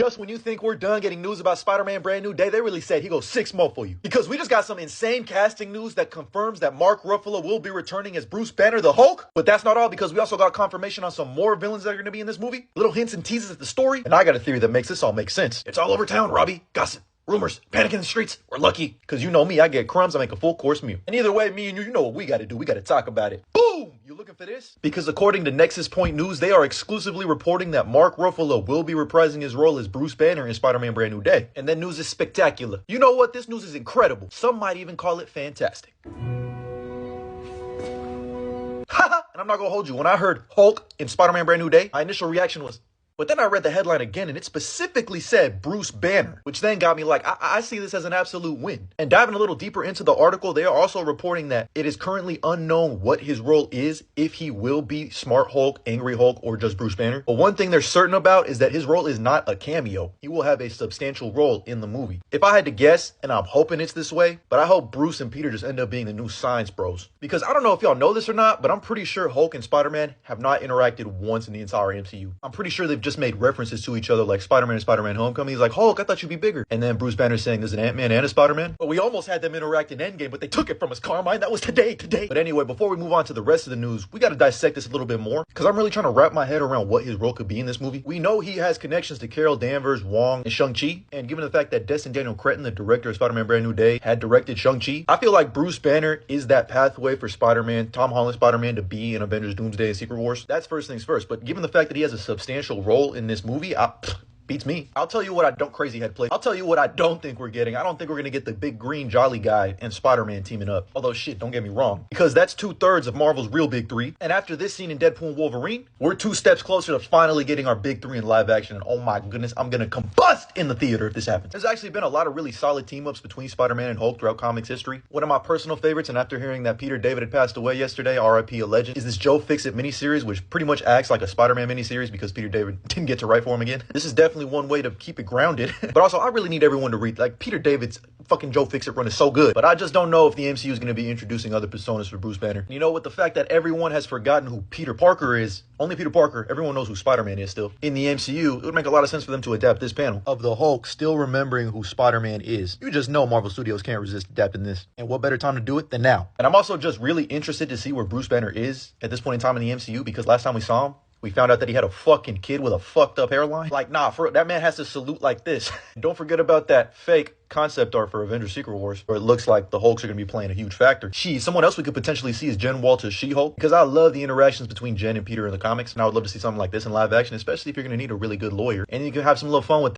Just when you think we're done getting news about Spider-Man Brand New Day, they really said he goes 6 more for you. Because we just got some insane casting news that confirms that Mark Ruffalo will be returning as Bruce Banner the Hulk. But that's not all, because we also got confirmation on some more villains that are going to be in this movie. Little hints and teases at the story. And I got a theory that makes this all make sense. It's all over town, Robbie. Gossip. Rumors, panic in the streets. We're lucky. Because you know me, I get crumbs, I make a full course meal. And either way, me and you know what we got to do. We got to talk about it. Boom! You looking for this? Because according to Nexus Point News, they are exclusively reporting that Mark Ruffalo will be reprising his role as Bruce Banner in Spider-Man Brand New Day. And that news is spectacular. You know what? This news is incredible. Some might even call it fantastic. Haha! And I'm not gonna hold you. When I heard Hulk in Spider-Man Brand New Day, my initial reaction was, but then I read the headline again and it specifically said Bruce Banner, which then got me like, I see this as an absolute win. And diving a little deeper into the article, they are also reporting that it is currently unknown what his role is, if he will be Smart Hulk, Angry Hulk, or just Bruce Banner. But one thing they're certain about is that his role is not a cameo. He will have a substantial role in the movie. If I had to guess, and I'm hoping it's this way, but I hope Bruce and Peter just end up being the new Science Bros. Because I don't know if y'all know this or not, but I'm pretty sure Hulk and Spider-Man have not interacted once in the entire MCU. I'm pretty sure they've just made references to each other, like Spider-Man and Spider-Man Homecoming. He's like, Hulk, I thought you'd be bigger. And then Bruce Banner saying there's an Ant-Man and a Spider-Man. But we almost had them interact in Endgame, but they took it from us, Carmine. That was today. But anyway, before we move on to the rest of the news, we got to dissect this a little bit more, because I'm really trying to wrap my head around what his role could be in this movie. We know he has connections to Carol Danvers, Wong, and Shang-Chi. And given the fact that Destin Daniel Cretton, the director of Spider-Man Brand New Day, had directed Shang-Chi, I feel like Bruce Banner is that pathway for Spider-Man, Tom Holland Spider-Man, to be in Avengers Doomsday and Secret Wars. That's first things first. But given the fact that he has a substantial role in this movie, beats me. I'll tell you what I don't crazy head play. I'll tell you what I don't think we're getting. I don't think we're going to get the big green jolly guy and Spider-Man teaming up. Although shit, don't get me wrong. Because that's 2/3 of Marvel's real big three. And after this scene in Deadpool and Wolverine, we're 2 steps closer to finally getting our big 3 in live action. And oh my goodness, I'm going to combust in the theater if this happens. There's actually been a lot of really solid team-ups between Spider-Man and Hulk throughout comics history. One of my personal favorites, and after hearing that Peter David had passed away yesterday, RIP a legend, is this Joe Fixit miniseries, which pretty much acts like a Spider-Man miniseries because Peter David didn't get to write for him again. This is definitely one way to keep it grounded. But also, I really need everyone to read, like, Peter David's fucking Joe Fixit run is so good. But I just don't know if the MCU is going to be introducing other personas for Bruce Banner. And you know, with the fact that everyone has forgotten who Peter Parker is, only Peter Parker, everyone knows who Spider-Man is still. In the MCU, it would make a lot of sense for them to adapt this panel of the Hulk still remembering who Spider-Man is. You just know Marvel Studios can't resist adapting this. And what better time to do it than now? And I'm also just really interested to see where Bruce Banner is at this point in time in the MCU, because last time we saw him, we found out that he had a fucking kid with a fucked up hairline. Like, nah, that man has to salute like this. Don't forget about that fake concept art for Avengers Secret Wars, where it looks like the Hulks are going to be playing a huge factor. Someone else we could potentially see is Jen Walters She-Hulk, because I love the interactions between Jen and Peter in the comics, and I would love to see something like this in live action, especially if you're going to need a really good lawyer, and you can have some little fun with